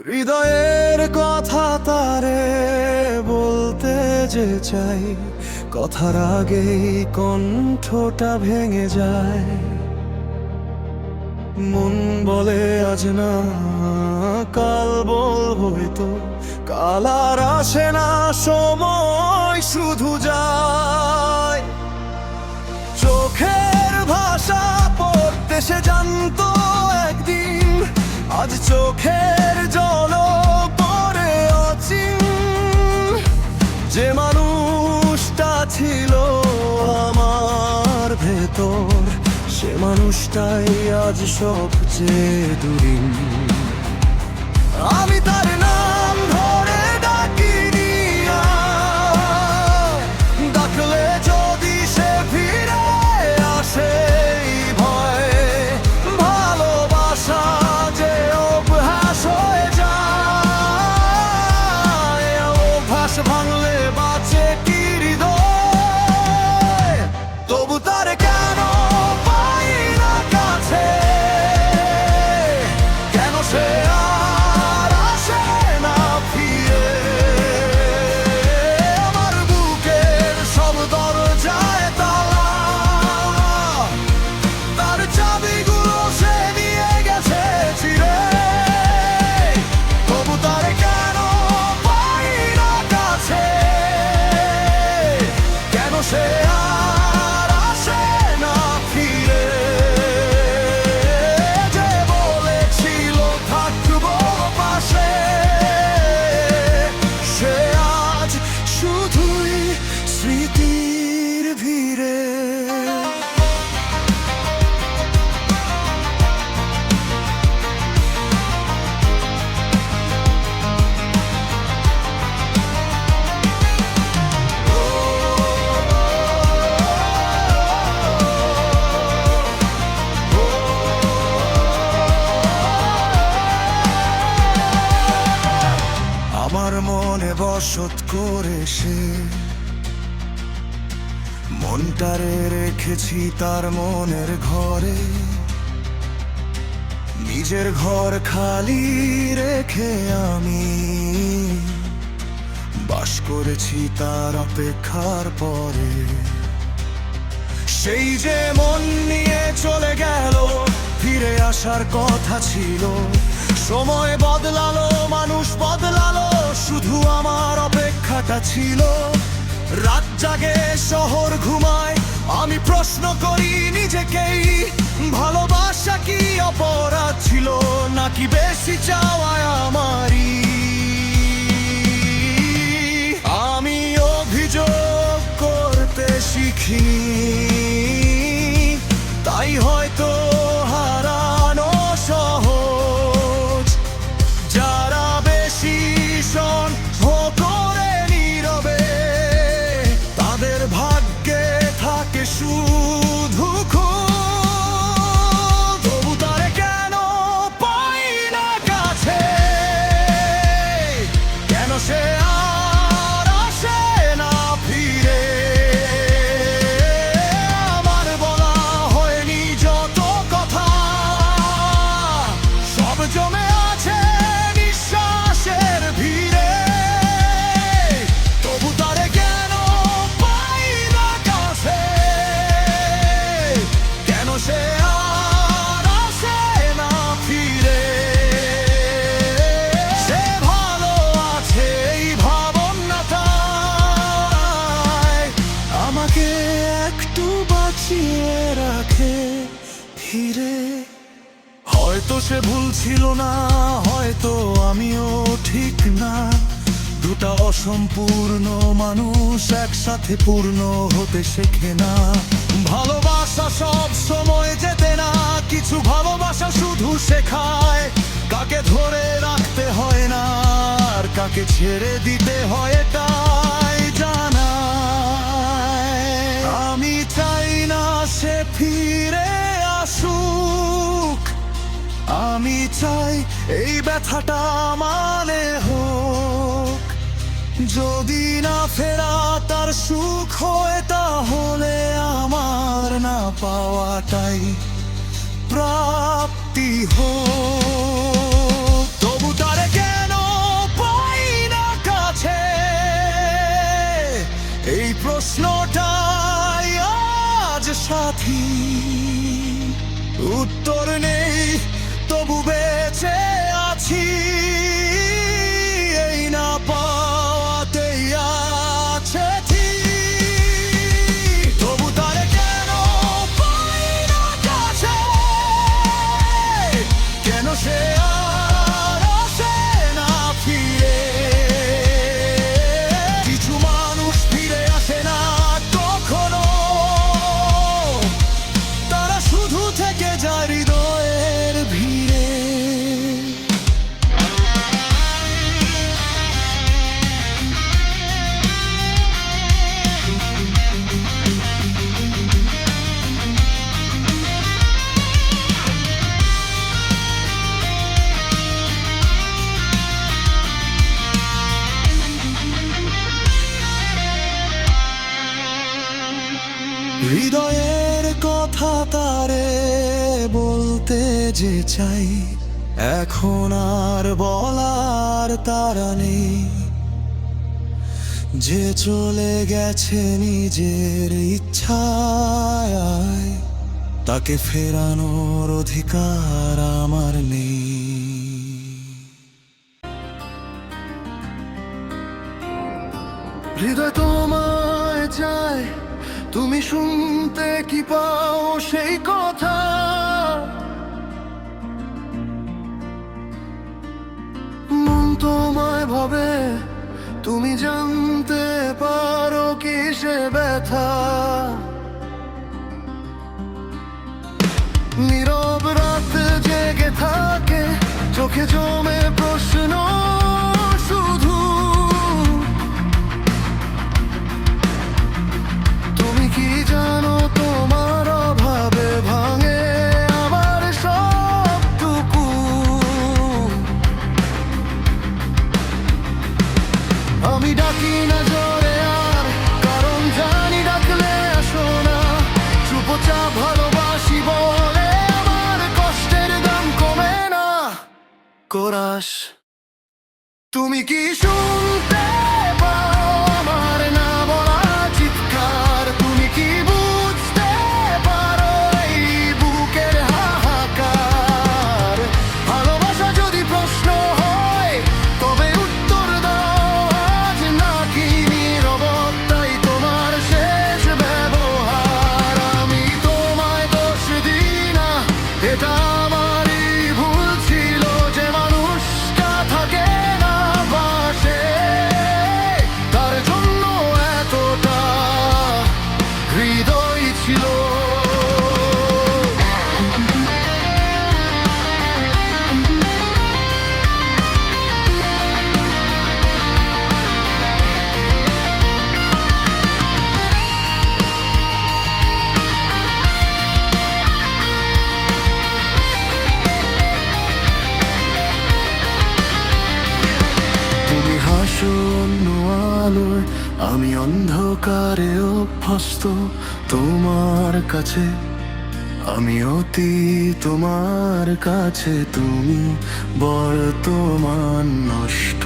হৃদয়ের কথা তারে বলতে যে চাই, কথার আগেই কণ্ঠটা ভেঙে যায়। মন বলে আজ না, কাল বলবো হয়তো, কাল আর আসে না, সময় শুধু যায়। চোখের ভাষা পড়তে সে জানতো একদিন, আজ চোখের জল পড়ে অচিন। যে মানুষটা ছিল আমার ভেতর, সে মানুষটাই আজ সবচেয়ে দূরিন। আমি তার নাম ধরে ডাকিনি, ডাকলে যদি সে ফিরে আসে ভয়, ভালোবাসা যে অভ্যাস হয়ে যায়, অভ্যাস ভাঙলে বাঁচে কি হৃদয়। তবু তার কেন পাই না কাছে, কেন সে আর আসে না ফিরে। আমার বুকের সব দরজায় তালা, তার চাবিগুলো সে নিয়ে গেছে চিরে। তবু তার কেন পাই না কাছে, কেন সে আর আসে না ফিরে। যে বলেছিল থাকবো পাশে, সে আজ শুধুই স্মৃতির ভিড়ে। আমার মনে বসত করে সে, মনটারে রেখেছি তার মনের ঘরে। নিজের ঘর খালি রেখে আমি বাস করেছি তার অপেক্ষার পরে। সেই যে মন নিয়ে চলে গেল, ফিরে আসার কথা ছিল। সময় বদলালো, মানুষ বদলালো, শুধু আমার অপেক্ষাটা ছিল। রাত জাগে শহর ঘুমায়, আমি প্রশ্ন করি নিজেকেই, ভালোবাসা কি অপরাধ ছিল নাকি বেশি চাওয়ায় আমারই। আমি অভিযোগ করতে শিখিনি, তাই হয়তো হারানো সহজ। যারা বেশি সন্দেহ করে নীরবে, তাদের ভাগ্যে থাকে শুধু খুঁত। তবু তারে কেন পাই না কাছে, কেন সে আর আসে না ফিরে। আমার বলা হয়নি যত কথা, সব জমে আছে নিঃশ্বাসের ভিড়ে। তবু তারে কেন পাই না কাছে, কেন সে আর আসে না ফিরে। সে ভালো আছে এই ভাবনাটায়, আমাকে একটু বাঁচিয়ে রাখে ফিরে। হয়তো সে ভুল ছিল না, হয়তো আমিও ঠিক না। দুটা অসম্পূর্ণ মানুষ একসাথে পূর্ণ হতে শেখে না। ভালোবাসা সব সময় যেতে না, কিছু ভালোবাসা শুধু শেখায় কাকে ধরে রাখতে হয় না, আর কাকে ছেড়ে দিতে হয় এটাই জানায়। আমি চাই না সে ফিরে আসুক, আমি চাই এই ব্যথাটা মানে হোক। যদি না ফেরা তার সুখ হয়, তাহলে আমার না পাওয়াটাই প্রাপ্তি হোক। তবু তারে প্রশ্নটাই আজ সাথী, উত্তর নেই তবু বেঁচে আছি, এই না পাওয়াতেই আছে ঠিক। তবু তারে কেন পাই না কাছে, কেন সে আর আসে না ফিরে? কিছু মানুষ ফিরে আসে না কখনো, তারা শুধু থেকে যায় হৃদয়ের ভিড়ে। হৃদয়ের কথা তারে বলতে যে চাই, এখন আর বলার তারা নেই। যে চলে গেছে নিজের ইচ্ছায়, তাকে ফেরানোর অধিকার আমার নেই। হৃদয় তোমায় চায়, তুমি শুনতে কি পাও সেই কথা? মন তোমায় ভাবে, তুমি জানতে পারো কি সে ব্যথা? নীরব রাত জেগে থাকে, চোখে জমে প্রশ্ন শুধু। তুমি কি জানো তোমার অভাবে ভাঙে আমার সবটুকু? আমি ডাকি না জোরে আর, কারণ জানি ডাকলে আসো না। চুপচাপ ভালোবাসি বলে আমার কষ্টের দাম কমে না। কোরাস, তুমি কি শুনতে পাও আমার না বলা চিৎকার? তুমি কি বুঝতে পারো এই বুকের হাহাকার? ভালোবাসা যদি প্রশ্ন হয়, তবে উত্তর দাও আজ, নাকি নীরবতাই তোমার শেষ ব্যবহার? আমি তোমায় দোষ দিই না, এটা আমারই ভুল ছিল যে মানুষটা থাকে না পাশে। তার জন্য এতটা হৃদয় ছিল। তুমি হাসো অন্য আলোয়, আমি অন্ধকারে অভ্যস্ত তোমার কাছে। আমি অতি তোমার কাছে, তুমি বর্তমান নষ্ট।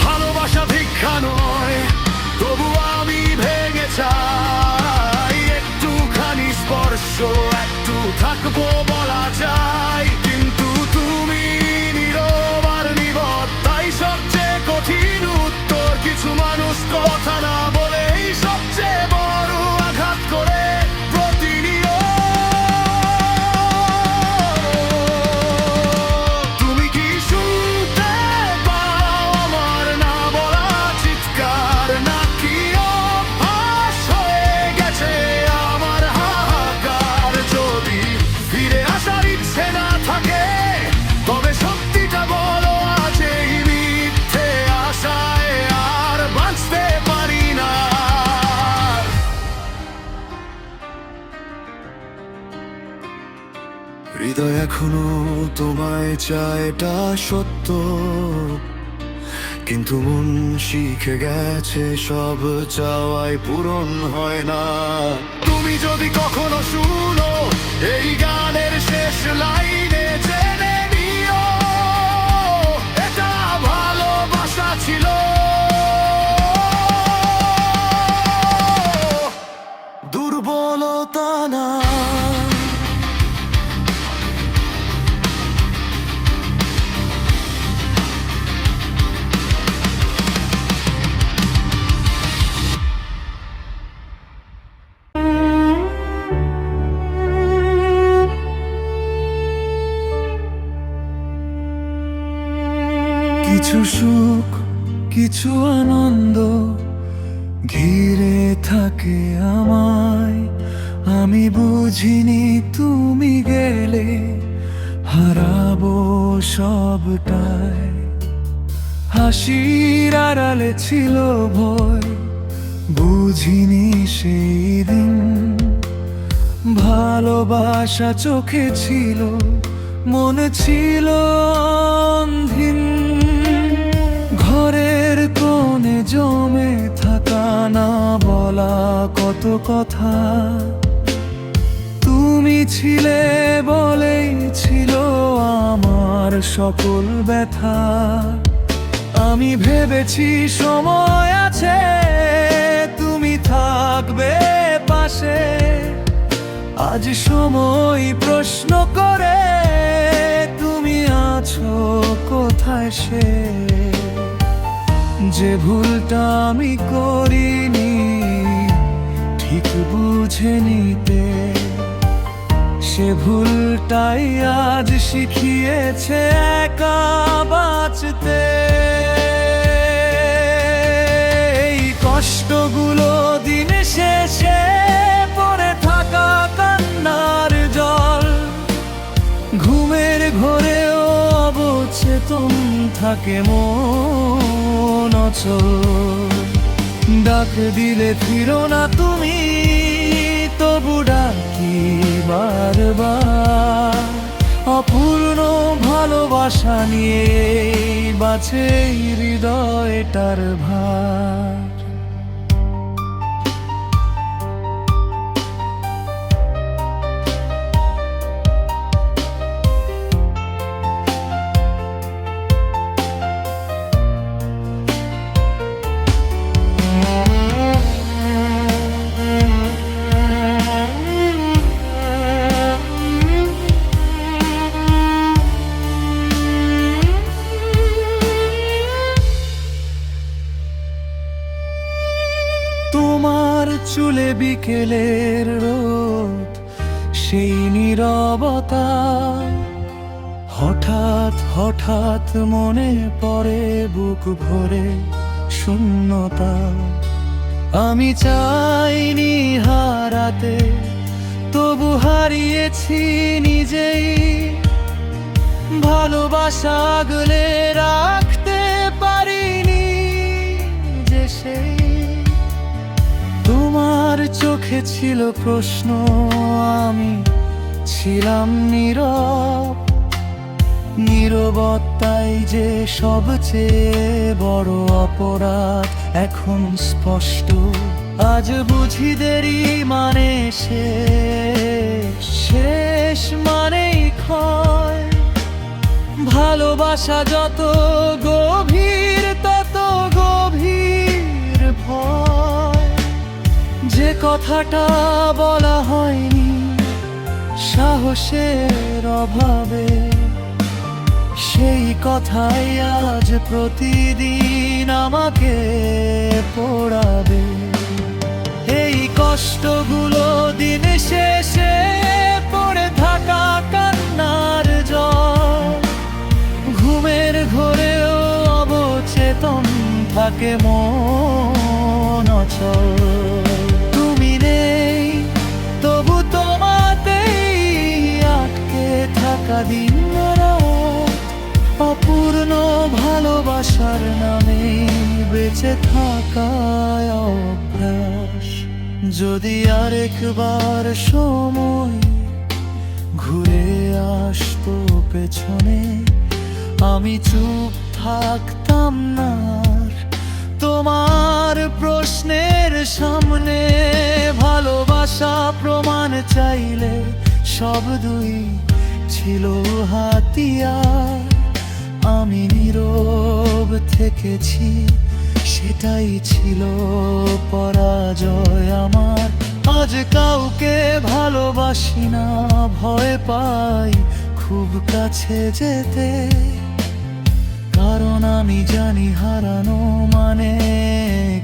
ভালোবাসা ভিক্ষা নয়, তবু আমি ভেঙে চাই একটুখানি স্পর্শ, একটু থাকবো বলা যায়। কিন্তু তুমি নীরব আর নীরব, তাই সবচেয়ে কঠিন উত্তর। কিছু মানুষ কথা না বলেই সবচেয়ে বড় আঘাত করে প্রতিনিয়ত। তুমি কি শুনতে পাও আমার না বলা চিৎকার? নাকি অভ্যাস হয়ে গেছে আমার হাহাকার? যদি ফিরে আসার ইচ্ছে না থাকে, তবে সত্যিটা বলো আজ এই মিথ্যে আশায় আর বাঁচতে পারি না। হৃদয় এখনো তোমায় চায়, এটা সত্য, কিন্তু মন শিখে গেছে সব চাওয়াই পূরণ হয় না। তুমি যদি কখনো শুনো এই গানের শেষ লাইনে, জেনে নিও এটা ভালোবাসা কিছু সুখ কিছু আনন্দ ঘিরে থাকে আমায়, আমি বুঝিনি তুমি গেলে হারাবো সবটাই। হাসির আড়ালে ছিল ভয়, বুঝিনি সেই দিন ভালোবাসা চোখে ছিল, মনে ছিল অন্ধীন। ঘরের কোণে জমে থাকা না বলা কত কথা, তুমি ছিলে বলেই ছিল আমার সকল ব্যথা। আমি ভেবেছি সময় আছে, তুমি থাকবে পাশে, আজ সময় প্রশ্ন করে তুমি আছো কোথায় সে। যে ভুলটা আমি করিনি ঠিক বুঝে নিতে, সে ভুলটাই আজ শিখিয়েছে একা বাঁচতে। এই কষ্টগুলো দিন শেষে পড়ে থাকা কান্নার জল, ঘুমের ঘোরেও অবচেতন থাকে মন অচল। ডাক দিলে ফিরো না তুমি, তবু ডাকি বারবার। অপূর্ণ ভালোবাসা নিয়ে বাঁচে হৃদয়টার ভার। তোমার চুলে বিকেলের রোদ, সেই নীরবতা হঠাৎ হঠাৎ মনে পড়ে, বুক ভরে শূন্যতা। আমি চাইনি হারাতে, তবু হারিয়েছি নিজেই। ভালোবাসা আগলে রাখতে পারিনি যে সেই। তোমার চোখে ছিল প্রশ্ন, আমি ছিলাম নীরব। নীরবতাই যে সবচেয়ে বড় অপরাধ এখন স্পষ্ট। আজ বুঝি দেরি মানে শেষ, শেষ মানেই ক্ষয়। ভালোবাসা যত গভীর তত গভীর ভয়। যে কথাটা বলা হয়নি সাহসের অভাবে, সেই কথাই আজ প্রতিদিন আমাকে পোড়াবে। এই কষ্টগুলো দিন শেষে পড়ে থাকা কান্নার জল, ঘুমের ঘোরেও অবচেতন থাকে মন অচল। তুমি নেই তবু তোমাতেই আটকে থাকা দিন রাত, অপূর্ণ ভালোবাসার নামে বেঁচে থাকায় অভ্যাস। যদি আরেকবার সময় ঘুরে আসতো পেছনে, আমি চুপ থাকতাম না তোমার প্রশ্নের সামনে। ভালোবাসা প্রমাণ চাইলে সব দুই ছিল হাতিয়ার। আমি নীরব থেকেছি, সেটাই ছিল পরাজয় আমার। আজ কাউকে ভালোবাসি না, ভয় পাই খুব কাছে যেতে। কারণ আমি জানি হারানো মানে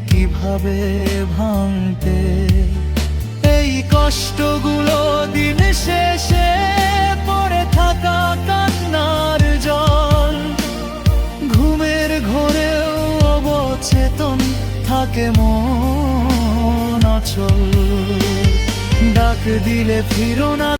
কিভাবে ভাঙতে। এই কষ্টগুলো দিন শেষে পড়ে থাকা কান্নার জল, ঘুমে থাকে মন অচল, ডাক দিলে ফিরো না।